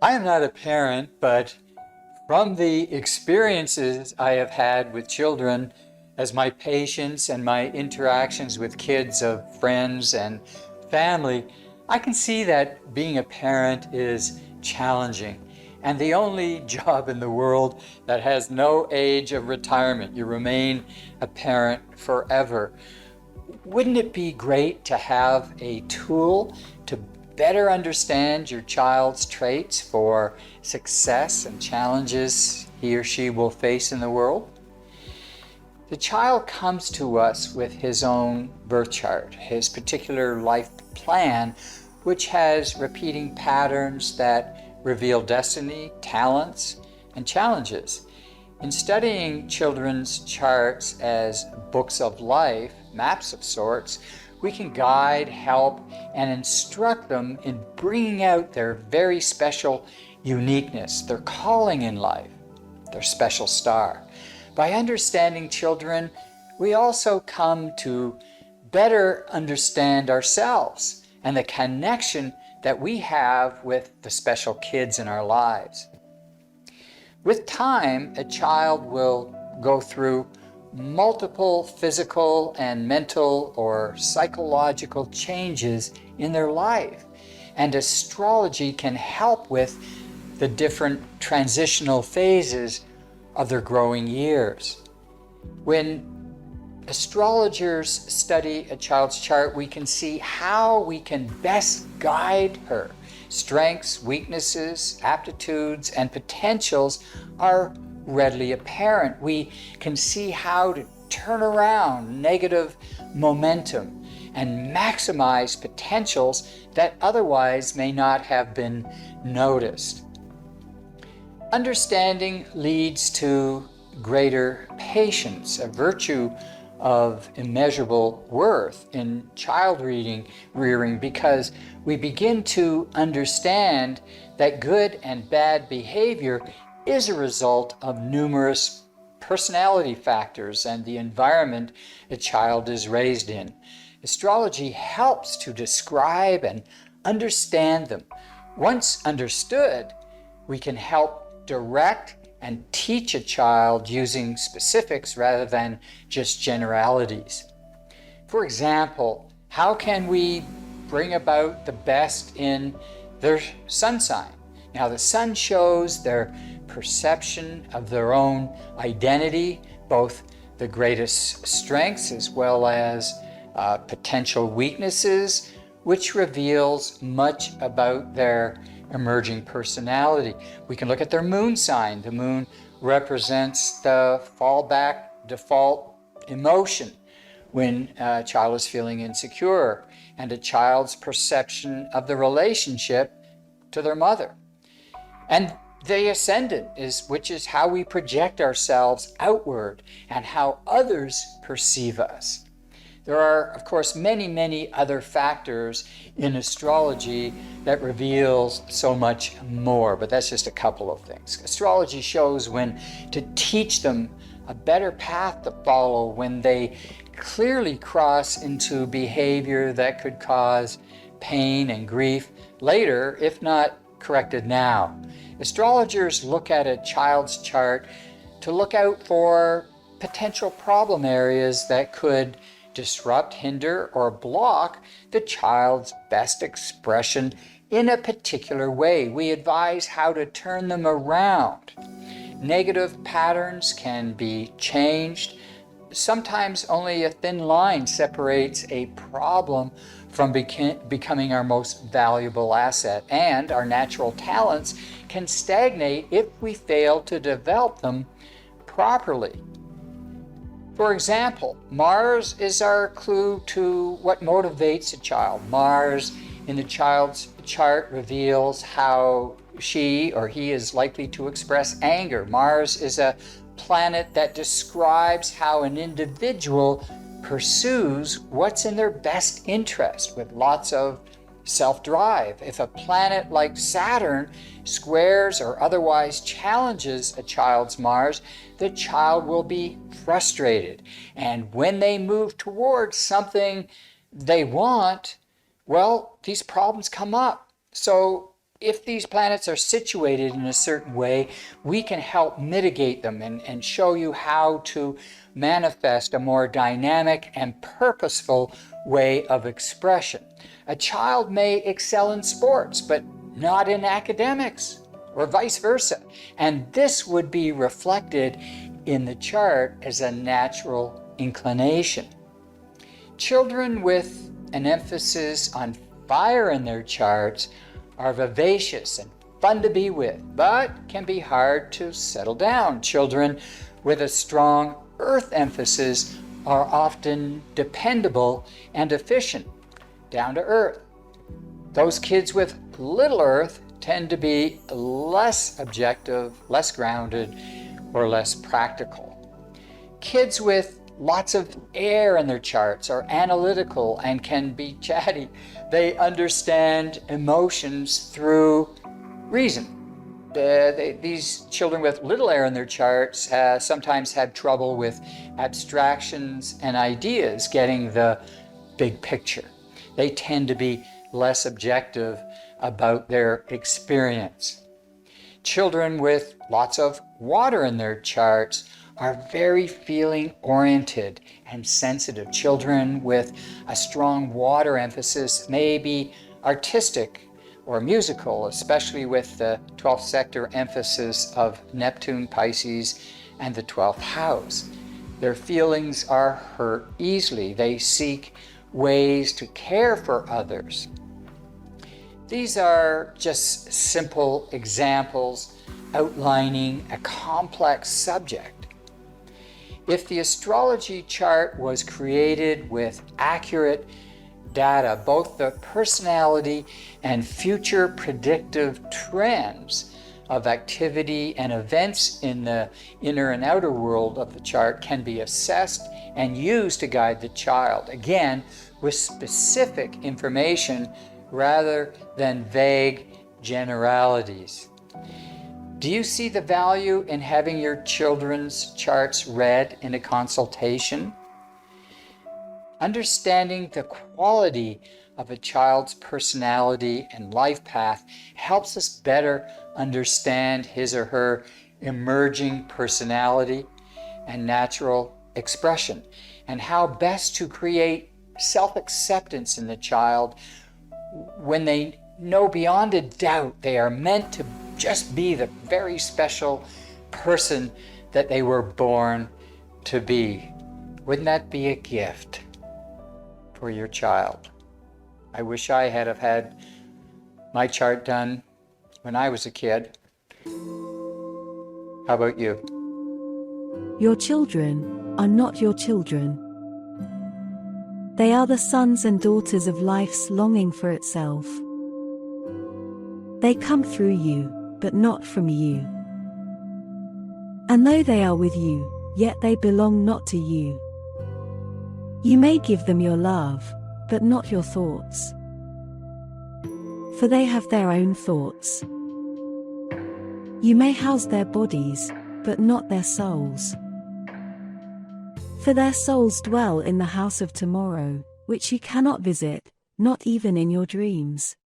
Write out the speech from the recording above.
I am not a parent, but from the experiences I have had with children as my patients and my interactions with kids of friends and family, I can see that being a parent is challenging and the only job in the world that has no age of retirement. You remain a parent forever. Wouldn't it be great to have a tool to better understand your child's traits for success and challenges he or she will face in the world? The child comes to us with his own birth chart, his particular life plan, which has repeating patterns that reveal destiny, talents, and challenges. In studying children's charts as books of life, maps of sorts, we can guide, help, and instruct them in bringing out their very special uniqueness, their calling in life, their special star. By understanding children, we also come to better understand ourselves and the connection that we have with the special kids in our lives. With time, a child will go through multiple physical and mental or psychological changes in their life, and astrology can help with the different transitional phases of their growing years. When astrologers study a child's chart, we can see how we can best guide her. Strengths, weaknesses, aptitudes, and potentials are readily apparent. We can see how to turn around negative momentum and maximize potentials that otherwise may not have been noticed. Understanding leads to greater patience, a virtue of immeasurable worth in child rearing, because we begin to understand that good and bad behavior is a result of numerous personality factors and the environment a child is raised in. Astrology helps to describe and understand them. Once understood, we can help direct and teach a child using specifics rather than just generalities. For example, how can we bring about the best in their sun sign? Now, the sun shows their perception of their own identity, both the greatest strengths as well as potential weaknesses, which reveals much about their emerging personality. We can look at their moon sign. The moon represents the fallback default emotion when a child is feeling insecure, and a child's perception of the relationship to their mother. And the ascendant, which is how we project ourselves outward and how others perceive us. There are, of course, many other factors in astrology that reveals so much more, but that's just a couple of things. Astrology shows when to teach them a better path to follow when they clearly cross into behavior that could cause pain and grief later, if not corrected now. Astrologers look at a child's chart to look out for potential problem areas that could disrupt, hinder, or block the child's best expression in a particular way. We advise how to turn them around. Negative patterns can be changed. Sometimes only a thin line separates a problem from becoming our most valuable asset, and our natural talents can stagnate if we fail to develop them properly. For example, Mars is our clue to what motivates a child. Mars in the child's chart reveals how she or he is likely to express anger. Mars is a planet that describes how an individual pursues what's in their best interest with lots of self-drive. If a planet like Saturn squares or otherwise challenges a child's Mars, the child will be frustrated. And when they move towards something they want, well, these problems come up. So if these planets are situated in a certain way, we can help mitigate them and show you how to manifest a more dynamic and purposeful way of expression. A child may excel in sports, but not in academics, or vice versa. And this would be reflected in the chart as a natural inclination. Children with an emphasis on fire in their charts are vivacious and fun to be with, but can be hard to settle down. Children with a strong earth emphasis are often dependable and efficient, down to earth. Those kids with little earth tend to be less objective, less grounded, or less practical. Kids with lots of air in their charts are analytical and can be chatty. They understand emotions through reason. These children with little air in their charts sometimes have trouble with abstractions and ideas, getting the big picture. They tend to be less objective about their experience. Children with lots of water in their charts are very feeling oriented and sensitive. Children with a strong water emphasis may be artistic or musical, especially with the 12th sector emphasis of Neptune, Pisces, and the 12th house. Their feelings are hurt easily. They seek ways to care for others. These are just simple examples outlining a complex subject. If the astrology chart was created with accurate data, both the personality and future predictive trends of activity and events in the inner and outer world of the chart can be assessed and used to guide the child, again, with specific information rather than vague generalities. Do you see the value in having your children's charts read in a consultation? Understanding the quality of a child's personality and life path helps us better understand his or her emerging personality and natural expression, and how best to create self-acceptance in the child when they know beyond a doubt they are meant to just be the very special person that they were born to be. Wouldn't that be a gift for your child? I wish I had have had my chart done when I was a kid. How about you? Your children are not your children. They are the sons and daughters of life's longing for itself. They come through you, but not from you. And though they are with you, yet they belong not to you. You may give them your love, but not your thoughts. For they have their own thoughts. You may house their bodies, but not their souls. For their souls dwell in the house of tomorrow, which you cannot visit, not even in your dreams.